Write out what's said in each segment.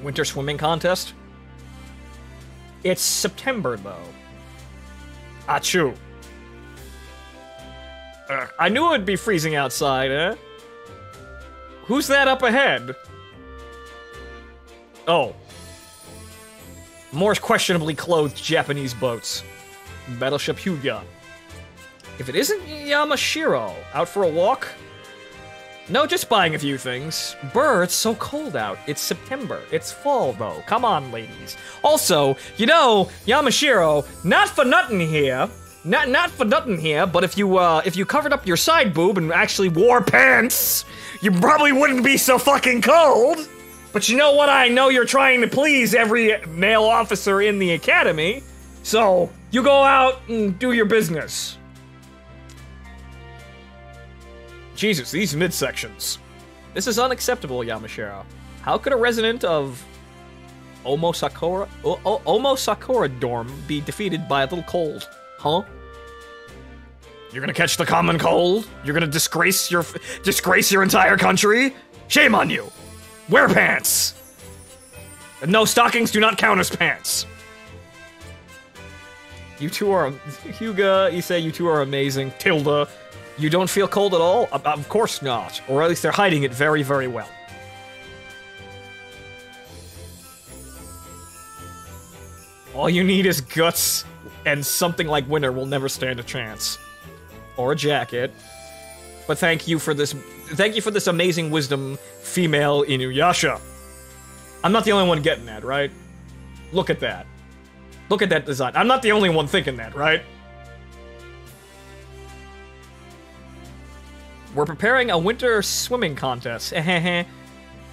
Winter swimming contest? It's September, though. Achoo. I knew it would be freezing outside, eh? Who's that up ahead? Oh. More questionably clothed Japanese boats. Battleship Hyuga. If it isn't Yamashiro, out for a walk? No, just buying a few things. Brr, it's so cold out. It's September. It's fall, though. Come on, ladies. Also, you know, Yamashiro, not for nothing here. Not for nothing here, but if you covered up your side boob and actually wore pants, you probably wouldn't be so fucking cold. But you know what? I know you're trying to please every male officer in the academy, so you go out and do your business. Jesus, these midsections. This is unacceptable, Yamashiro. How could a resident of Omosakura dorm be defeated by a little cold? Huh? You're gonna catch the common cold? You're gonna disgrace your entire country? Shame on you! Wear pants! And no, stockings do not count as pants. You two are... Hyuga, Issei, you two are amazing. Tilda, you don't feel cold at all? Of course not. Or at least they're hiding it very, very well. All you need is guts, and something like winter will never stand a chance. Or a jacket. But thank you for this amazing wisdom, female Inuyasha. I'm not the only one getting that, right? Look at that. Look at that design. I'm not the only one thinking that, right? We're preparing a winter swimming contest.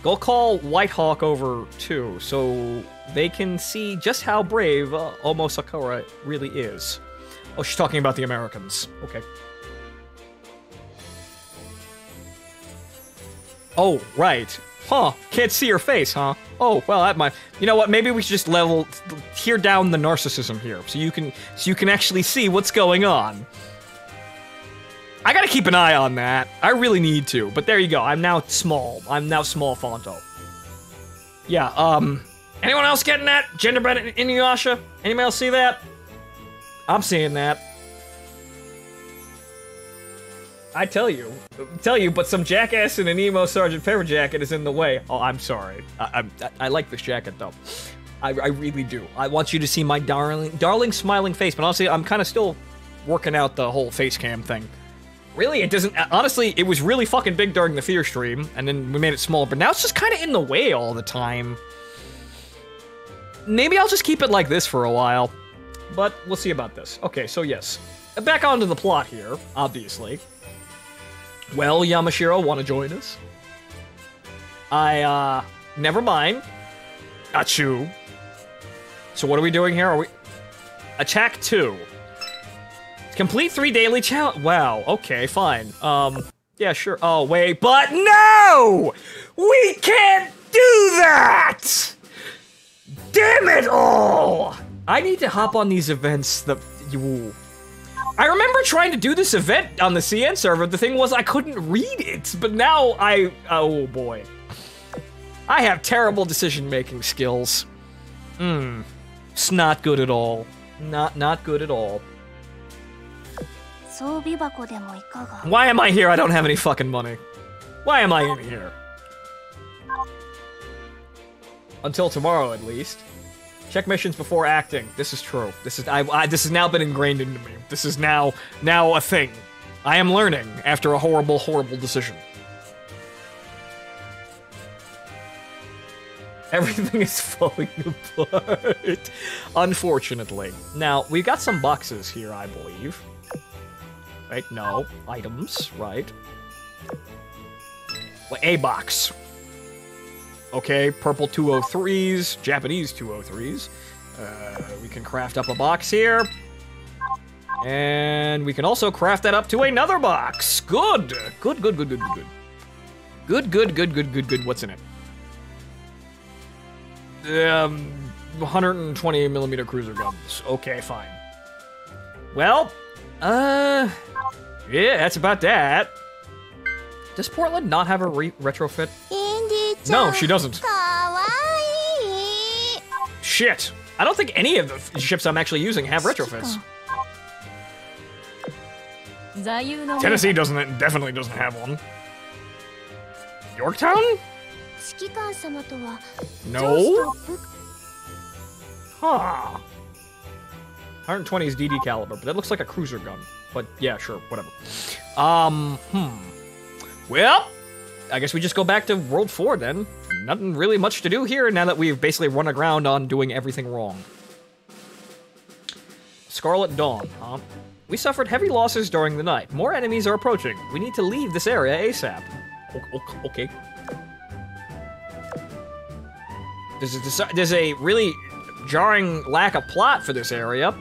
Go call Whitehawk over, too, so they can see just how brave Omosakura really is. Oh, she's talking about the Americans. Okay. Oh, right. Huh. Can't see her face, huh? Oh, well, that might... You know what, maybe we should just tear down the narcissism here, so you can actually see what's going on. I gotta keep an eye on that. I really need to, but there you go. I'm now small. I'm now small Fonto. Yeah, anyone else getting that? Genderbread Inuyasha? Anyone else see that? I'm seeing that. I tell you, but some jackass in an emo Sergeant Pepper jacket is in the way. Oh, I'm sorry. I like this jacket, though. I really do. I want you to see my darling smiling face, but honestly, I'm kind of still working out the whole face cam thing. Really, it doesn't... Honestly, it was really fucking big during the Fear stream, and then we made it smaller, but now it's just kind of in the way all the time. Maybe I'll just keep it like this for a while, but we'll see about this. Okay, so yes. Back onto the plot here, obviously. Well, Yamashiro, want to join us? Never mind. Achoo. So what are we doing here? Are we... Attack 2. Complete 3 daily challenge. Wow, okay, fine. Yeah, sure. Oh, wait, but no! We can't do that! Damn it all! I need to hop on these events that you... I remember trying to do this event on the CN server. The thing was I couldn't read it, but now oh boy. I have terrible decision-making skills. It's not good at all. Not good at all. Why am I here? I don't have any fucking money. Why am I in here? Until tomorrow, at least. Check missions before acting. This is true. This has now been ingrained into me. This is now a thing. I am learning after a horrible, horrible decision. Everything is falling apart. Unfortunately. Now, we've got some boxes here, I believe. Right? No. Items, right? Well, a box. Okay, purple 203s, Japanese 203s. We can craft up a box here. And we can also craft that up to another box. Good. Good. What's in it? 120mm cruiser guns. Okay, fine. Well, yeah, that's about that. Does Portland not have a retrofit? No, she doesn't. shit. I don't think any of the ships I'm actually using have retrofits. Tennessee definitely doesn't have one. Yorktown? No. Huh. 120 is DD caliber, but that looks like a cruiser gun. But yeah, sure, whatever. Well, I guess we just go back to World 4 then. Nothing really much to do here now that we've basically run aground on doing everything wrong. Scarlet Dawn, huh? We suffered heavy losses during the night. More enemies are approaching. We need to leave this area ASAP. Okay. There's a really jarring lack of plot for this area.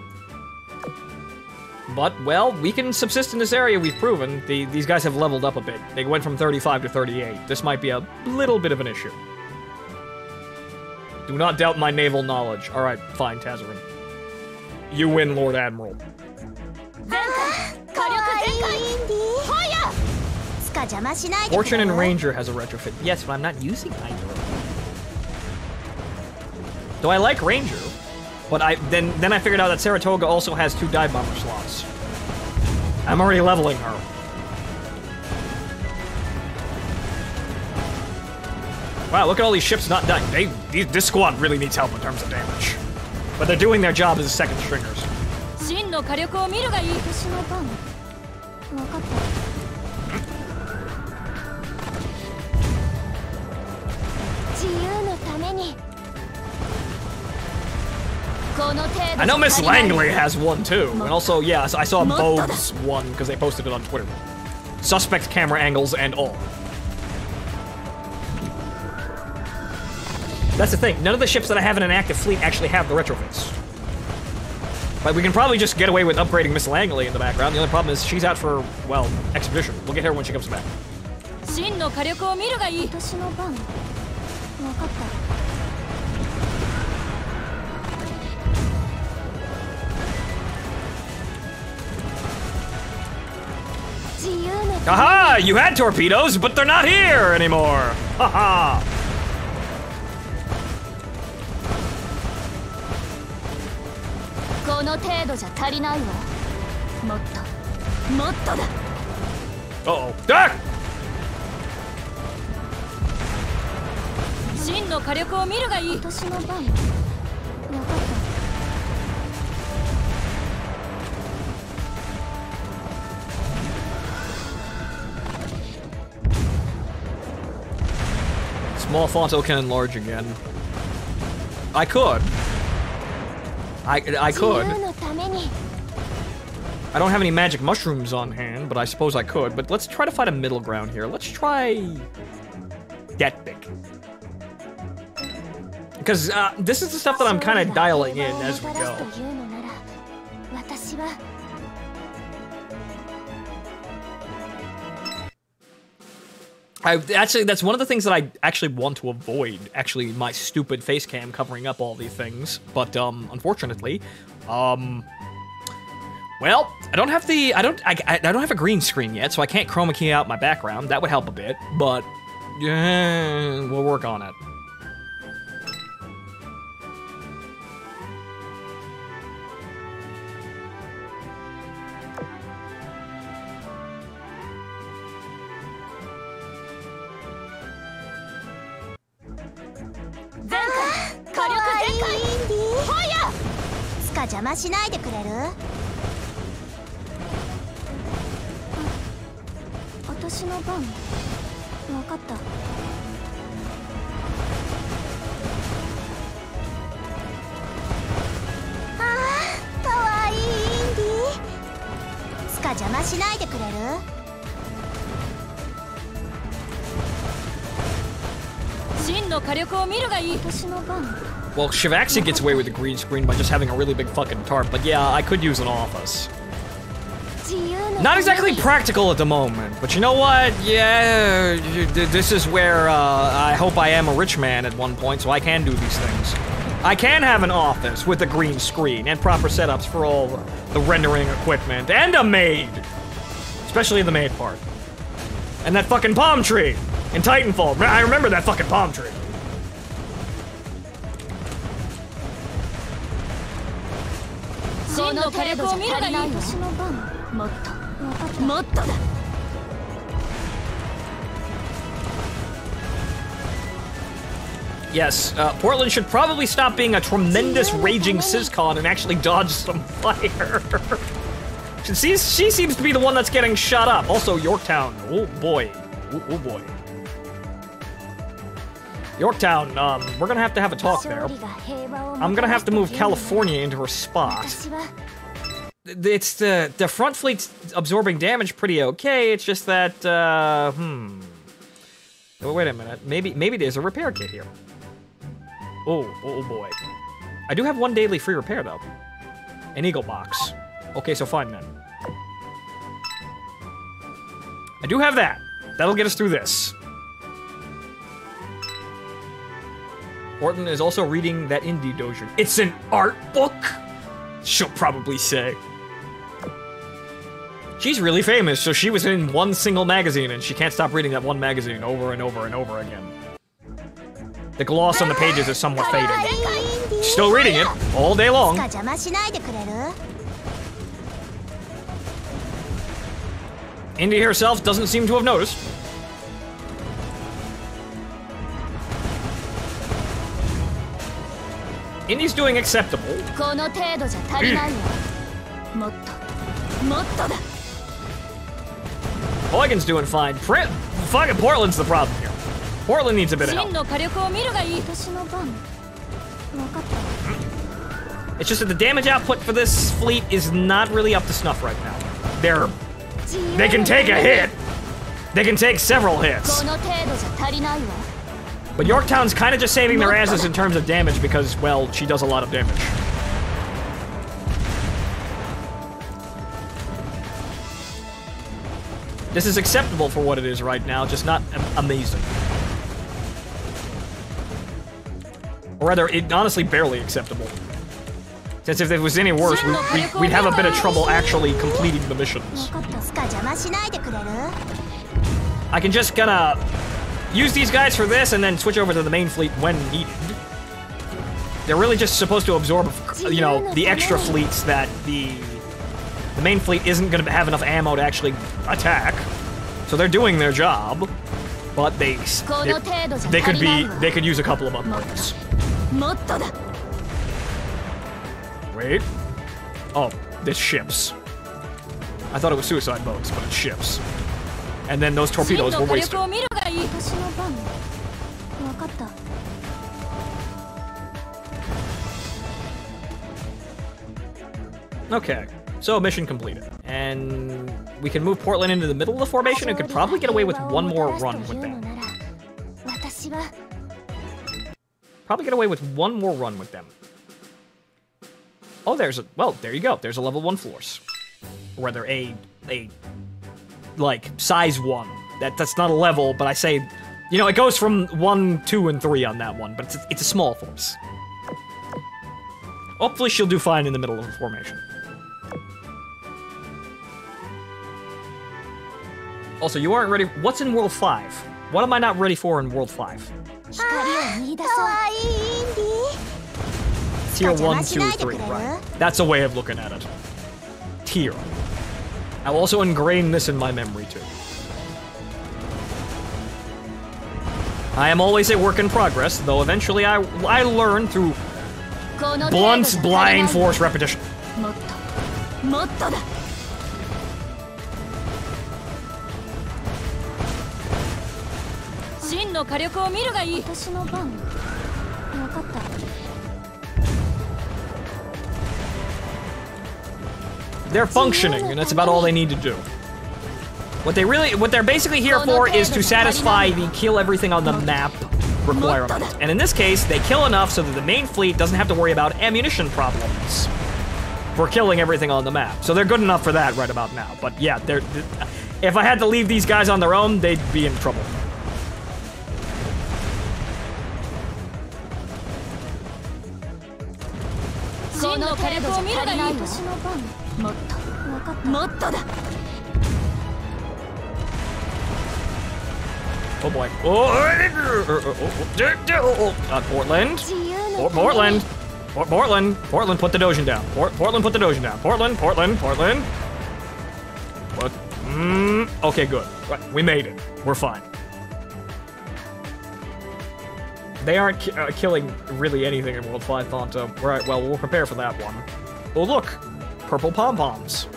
But, well, we can subsist in this area, we've proven. These guys have leveled up a bit. They went from 35 to 38. This might be a little bit of an issue. Do not doubt my naval knowledge. Alright, fine, Tazarin. You win, Lord Admiral. Fortune and Ranger has a retrofit. Yes, but I'm not using either of them. Though I like Ranger, but then I figured out that Saratoga also has 2 dive bomber slots. I'm already leveling her. Wow, look at all these ships not dying. This squad really needs help in terms of damage. But they're doing their job as second stringers. I know Miss Langley has one too, and also, yeah, I saw Bode's one because they posted it on Twitter. Suspect camera angles and all. That's the thing, none of the ships that I have in an active fleet actually have the retrofits. But we can probably just get away with upgrading Miss Langley in the background. The only problem is she's out for, well, exhibition. We'll get her when she comes back. Haha! You had torpedoes, but they're not here anymore! Haha! Uh-oh. Duck! Small Fonto can enlarge again. I could. I could. I don't have any magic mushrooms on hand, but I suppose I could. But let's try to find a middle ground here. Let's try that big. Because this is the stuff that I'm kind of dialing in as we go. Actually, that's one of the things that I actually want to avoid. Actually, my stupid face cam covering up all these things. But unfortunately, well, I don't have a green screen yet, so I can't chroma key out my background. That would help a bit, but yeah, we'll work on it. Well, Shivaxi gets away with the green screen by just having a really big fucking tarp, but yeah, I could use an office. Not exactly practical at the moment, but you know what? Yeah, this is where I hope I am a rich man at one point, so I can do these things. I can have an office with a green screen and proper setups for all the rendering equipment, and a maid! Especially the maid part. And that fucking palm tree in Titanfall. I remember that fucking palm tree. Yes, Portland should probably stop being a tremendous raging Syscon and actually dodge some fire. She seems to be the one that's getting shut up. Also, Yorktown. Oh boy. Oh boy. Yorktown, we're gonna have to have a talk there. I'm gonna have to move California into her spot. It's the front fleet's absorbing damage pretty okay. It's just that, Oh, wait a minute. Maybe there's a repair kit here. Oh boy. I do have one daily free repair though. An Eagle box. Okay, so fine then. I do have that. That'll get us through this. Orton is also reading that indie dojo. It's an art book? She'll probably say. She's really famous, so she was in one single magazine and she can't stop reading that one magazine over and over and over again. The gloss on the pages is somewhat fading. Still reading it all day long. Indy herself doesn't seem to have noticed. Indy's doing acceptable. Huygen's doing fine. Fucking Portland's the problem here. Portland needs a bit of help. It's just that the damage output for this fleet is not really up to snuff right now. They can take a hit. They can take several hits. But Yorktown's kind of just saving their asses in terms of damage because, well, she does a lot of damage. This is acceptable for what it is right now, just not amazing. Or rather, honestly, barely acceptable. Since if it was any worse, we'd have a bit of trouble actually completing the missions. I can just gonna use these guys for this and then switch over to the main fleet when needed. They're really just supposed to absorb, you know, the extra fleets that the main fleet isn't gonna have enough ammo to actually attack. So they're doing their job, but they could use a couple of upgrades. Wait. Oh, it's ships. I thought it was suicide boats, but it's ships. And then those torpedoes were wasted. Okay, so mission completed. And we can move Portland into the middle of the formation and could probably get away with one more run with them. Probably get away with one more run with them. Oh, well, there you go. There's a level 1 force. Or rather, like, size 1. That's not a level, but I say, you know, it goes from 1, 2, and 3 on that one, but it's a small force. Hopefully she'll do fine in the middle of the formation. Also, you aren't ready. What's in World 5? What am I not ready for in World 5? Tier 1, 2, 3, right. That's a way of looking at it. Tier. I'll also ingrain this in my memory, too. I am always a work in progress, though eventually I learn through blunt, blind force repetition. They're functioning, and that's about all they need to do. What they're basically here for is to satisfy the kill everything on the map requirement. And in this case, they kill enough so that the main fleet doesn't have to worry about ammunition problems for killing everything on the map. So they're good enough for that right about now. But yeah, if I had to leave these guys on their own, they'd be in trouble. Oh boy. Portland. Portland. Portland, put the Dojin down. Portland, put the Dojin down. Portland. What? Okay, good. Right, we made it. We're fine. They aren't killing really anything in World 5 Thonto. Right, well, we'll prepare for that one. Oh, look! Purple pom-poms.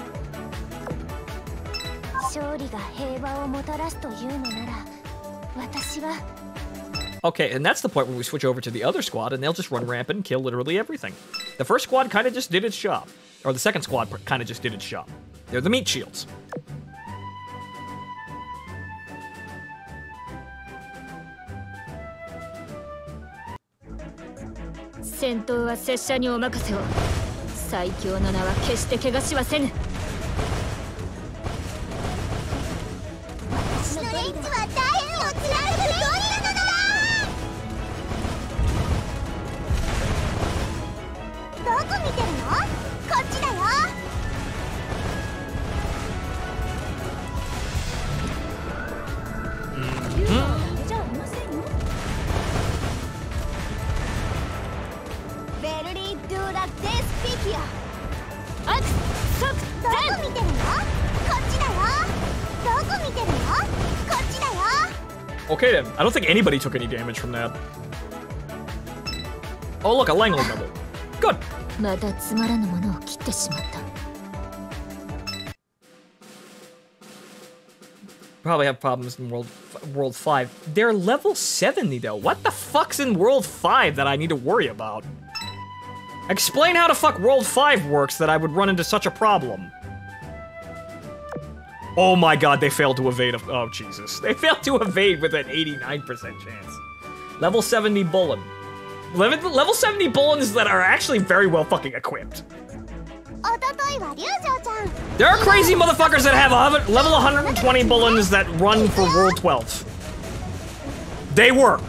Okay, and that's the point when we switch over to the other squad, and they'll just run rampant and kill literally everything. The first squad kind of just did its job. Or the second squad kind of just did its job. They're the meat shields. Okay then, I don't think anybody took any damage from that. Oh look, a Langley double. Good. Probably have problems in World 5. They're level 70 though. What the fuck's in World 5 that I need to worry about? Explain how the fuck World 5 works that I would run into such a problem. Oh my god, they failed to evade. Oh Jesus. They failed to evade with an 89% chance. Level 70 Bullen. Level 70 Bullens that are actually very well fucking equipped. There are crazy motherfuckers that have level 120 Bullens that run for World 12. They work.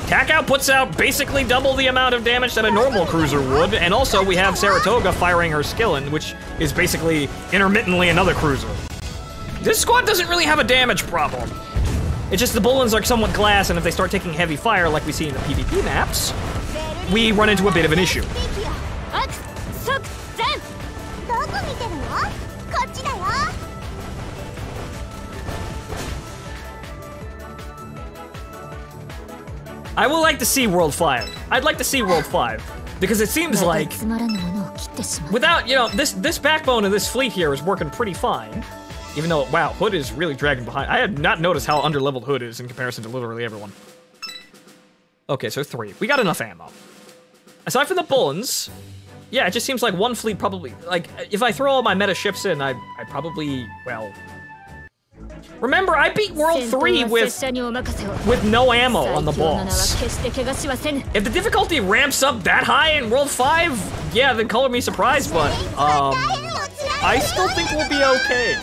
Kakao puts out basically double the amount of damage that a normal cruiser would, and also we have Saratoga firing her skillin, which is basically intermittently another cruiser. This squad doesn't really have a damage problem. It's just the Bullens are somewhat glass, and if they start taking heavy fire like we see in the PvP maps, we run into a bit of an issue. I would like to see World 5. I'd like to see World 5. Because it seems like, without, you know, this backbone of this fleet here is working pretty fine. Even though, wow, Hood is really dragging behind. I had not noticed how underleveled Hood is in comparison to literally everyone. Okay, so 3. We got enough ammo. Aside from the Bullens, yeah, it just seems like one fleet probably, like, if I throw all my meta ships in, I probably, well... Remember, I beat World 3 with no ammo on the balls. If the difficulty ramps up that high in World 5, yeah, then color me surprised, but, I still think we'll be okay.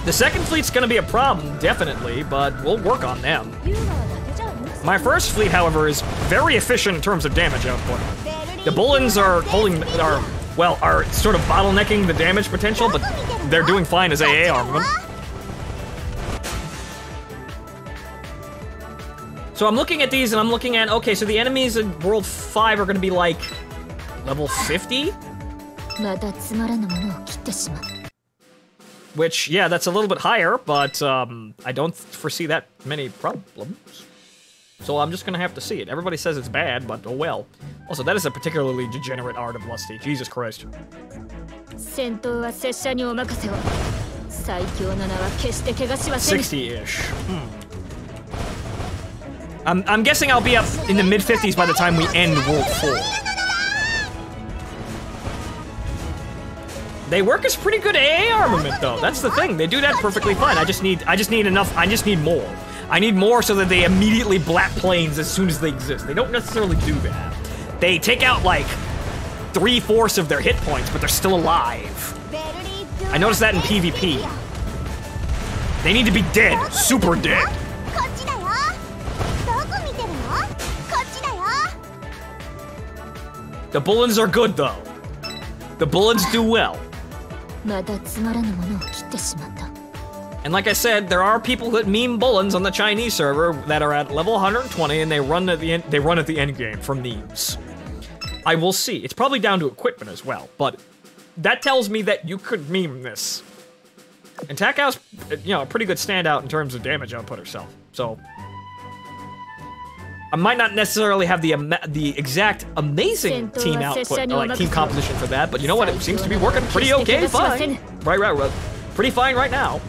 The second fleet's gonna be a problem, definitely, but we'll work on them. My first fleet, however, is very efficient in terms of damage output. The Bullens are sort of bottlenecking the damage potential, but they're doing fine as AA armament. So I'm looking at these and I'm looking at, okay, so the enemies in World 5 are gonna be like level 50? Which, yeah, that's a little bit higher, but I don't foresee that many problems. So I'm just gonna have to see it. Everybody says it's bad, but oh well. Also, that is a particularly degenerate art of Lusty. Jesus Christ. 60-ish. I'm guessing I'll be up in the mid-50s by the time we end World 4. They work as pretty good AA armament, though. That's the thing. They do that perfectly fine. I just need enough. I just need more. I need more so that they immediately blat planes as soon as they exist. They don't necessarily do that. They take out like 3/4 of their hit points, but they're still alive. I noticed that in PvP. They need to be dead, super dead. The bullens are good though. The bullens do well. And like I said, there are people that meme bullens on the Chinese server that are at level 120 and they run at the end game for memes. I will see. It's probably down to equipment as well, but that tells me that you could meme this. And Takao's, you know, a pretty good standout in terms of damage output herself. So I might not necessarily have the exact amazing team output, or like team composition for that, but you know what? It seems to be working pretty okay, fine. Right. Pretty fine right now.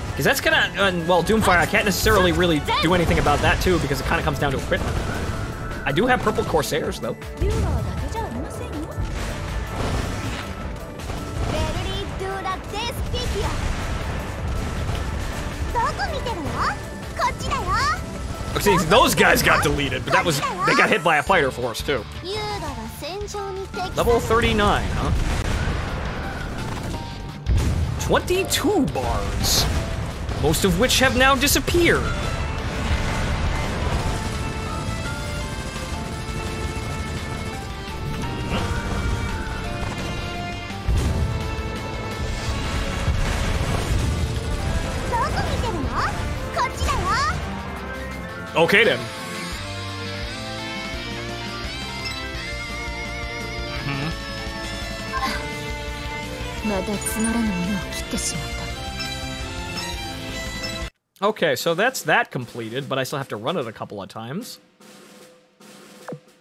Because that's gonna, well, Doomfire, I can't necessarily really do anything about that too, because it kind of comes down to equipment. I do have purple Corsairs though. See, those guys got deleted, but that was, they got hit by a fighter force too. Level 39, huh? 22 bars, most of which have now disappeared. Okay then. Okay, so that's that completed, but I still have to run it a couple of times.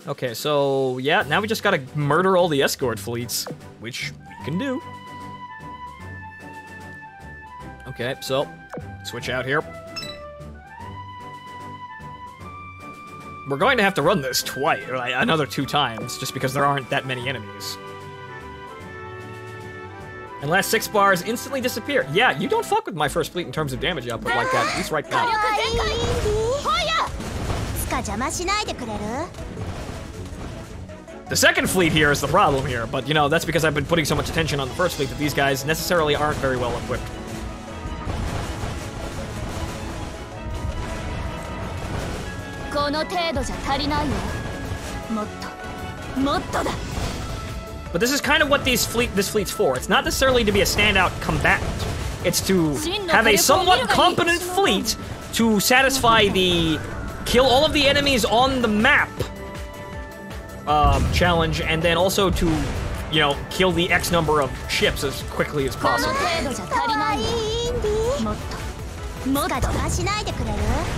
Okay, so yeah, now we just gotta murder all the escort fleets, which we can do. Okay, so switch out here. We're going to have to run this twice, or like another 2 times, just because there aren't that many enemies. And last 6 bars instantly disappear. Yeah, you don't fuck with my first fleet in terms of damage output like that, at least right now. The second fleet here is the problem here, but you know, that's because I've been putting so much attention on the first fleet that these guys necessarily aren't very well equipped. But this is kind of what this fleet's for. It's not necessarily to be a standout combatant. It's to have a somewhat competent fleet to satisfy the kill all of the enemies on the map challenge, and then also to, you know, kill the X number of ships as quickly as possible.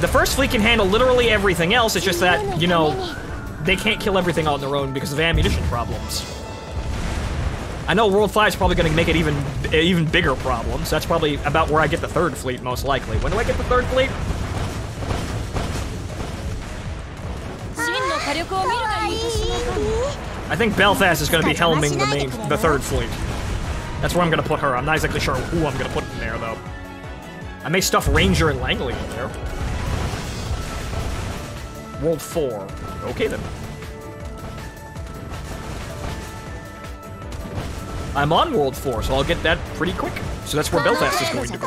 The first fleet can handle literally everything else, it's just that, you know, they can't kill everything on their own because of ammunition problems. I know World 5 is probably going to make it even bigger problem, so that's probably about where I get the third fleet, most likely. When do I get the third fleet? I think Belfast is going to be helming the third fleet. That's where I'm going to put her. I'm not exactly sure who I'm going to put in there, though. I may stuff Ranger and Langley in there. World 4. Okay, then. I'm on World 4, so I'll get that pretty quick. So that's where Belfast is going to be.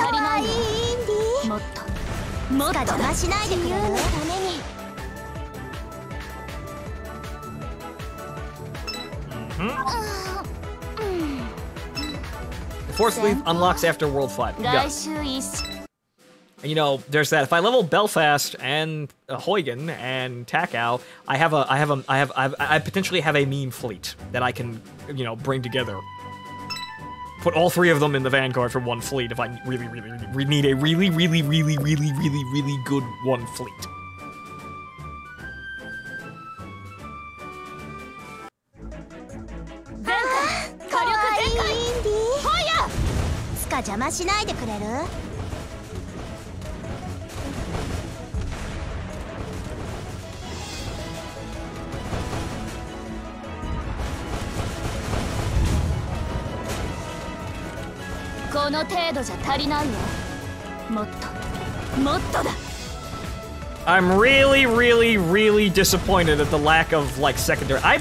The fourth fleet unlocks after World 5. Yeah. And you know, there's that. If I level Belfast and Huygen and Takao, I potentially have a meme fleet that I can, you know, bring together. Put all 3 of them in the Vanguard for one fleet if I really need a really good one fleet. I'm really disappointed at the lack of, like, secondary. I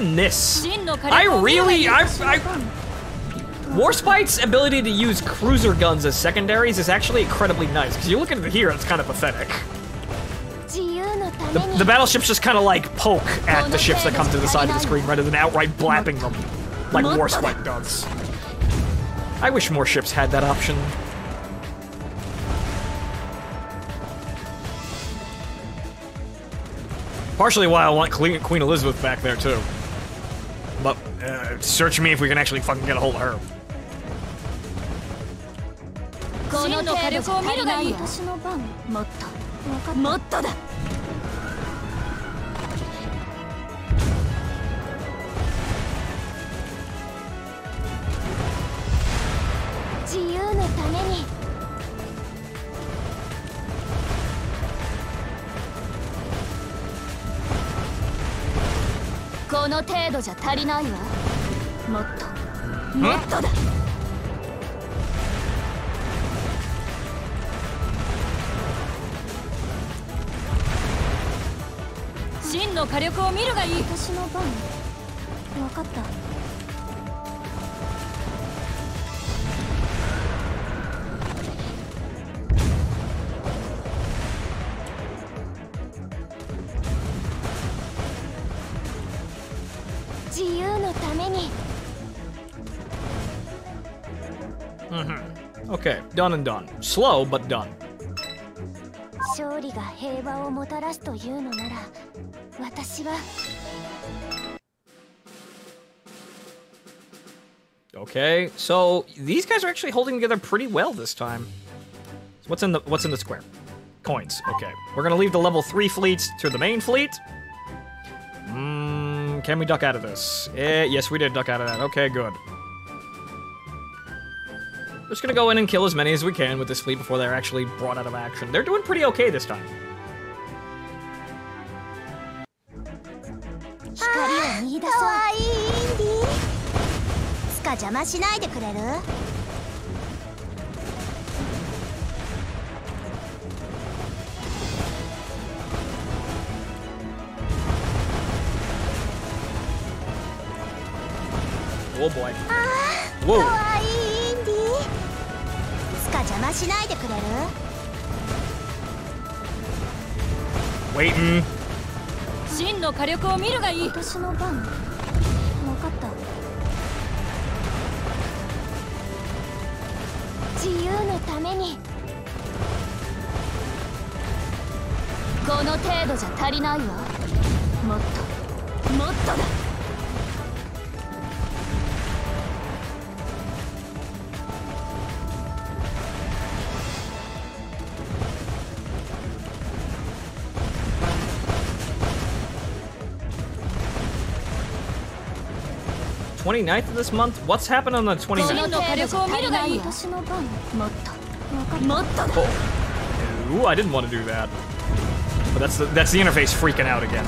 Warspite's ability to use cruiser guns as secondaries is actually incredibly nice, because you look at it here, it's kind of pathetic. The battleships just kind of like poke at the ships that come to the side of the screen rather than outright blapping them, like Warspite does. I wish more ships had that option. Partially why I want Queen Elizabeth back there, too. But, search me if we can actually fucking get a hold of her. Okay, done and done. Slow, but done. Okay, so these guys are actually holding together pretty well this time. So what's in the square? Coins. Okay, we're gonna leave the level 3 fleets to the main fleet. Can we duck out of this? Yes, we did duck out of that. Okay, good. Just gonna go in and kill as many as we can with this fleet before they're actually brought out of action. They're doing pretty okay this time. Oh boy. Whoa. Waiting. Ninth of this month? What's happened on the 29th? Oh. Ooh, I didn't want to do that. But that's the interface freaking out again.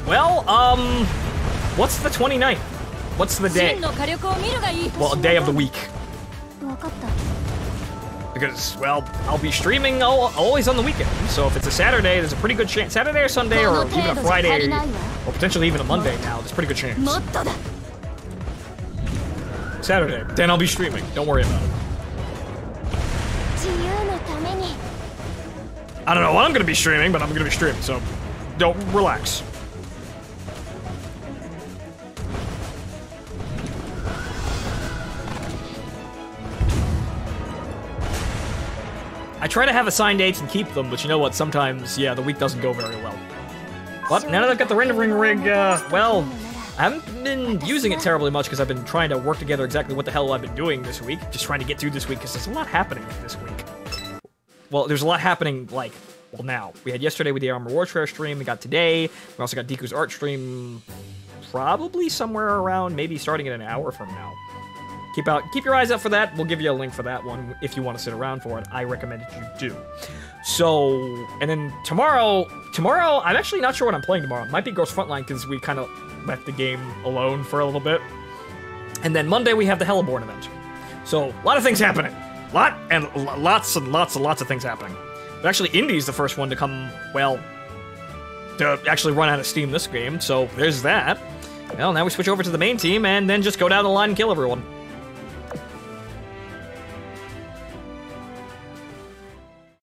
Well, what's the 29th? What's the day? Well, a day of the week. Because, well, I'll be streaming always on the weekend. So if it's a Saturday, there's a pretty good chance. Saturday or Sunday, or even a Friday, or potentially even a Monday now, there's a pretty good chance. Saturday, then I'll be streaming. Don't worry about it. I don't know what I'm going to be streaming, but I'm going to be streaming, so don't relax. I try to have assigned dates and keep them, but you know what? Sometimes, yeah, the week doesn't go very well. But now that I've got the rendering rig, well, I haven't been using it terribly much because I've been trying to work together exactly what the hell I've been doing this week. Just trying to get through this week because there's a lot happening this week. Well, there's a lot happening, like, well, now. We had yesterday with the Armor Warfare stream, we got today, we also got Deku's art stream probably somewhere around, maybe starting in an hour from now. keep your eyes out for that. We'll give you a link for that one if you want to sit around for it. I recommend that you do. So, and then tomorrow, I'm actually not sure what I'm playing tomorrow. It might be Ghost Frontline because we kind of left the game alone for a little bit. And then Monday we have the Heliborn event. So, a lot of things happening. Lots of things happening. But actually, Indy's the first one to come, well, to actually run out of steam this game, so there's that. Well, now we switch over to the main team and then just go down the line and kill everyone.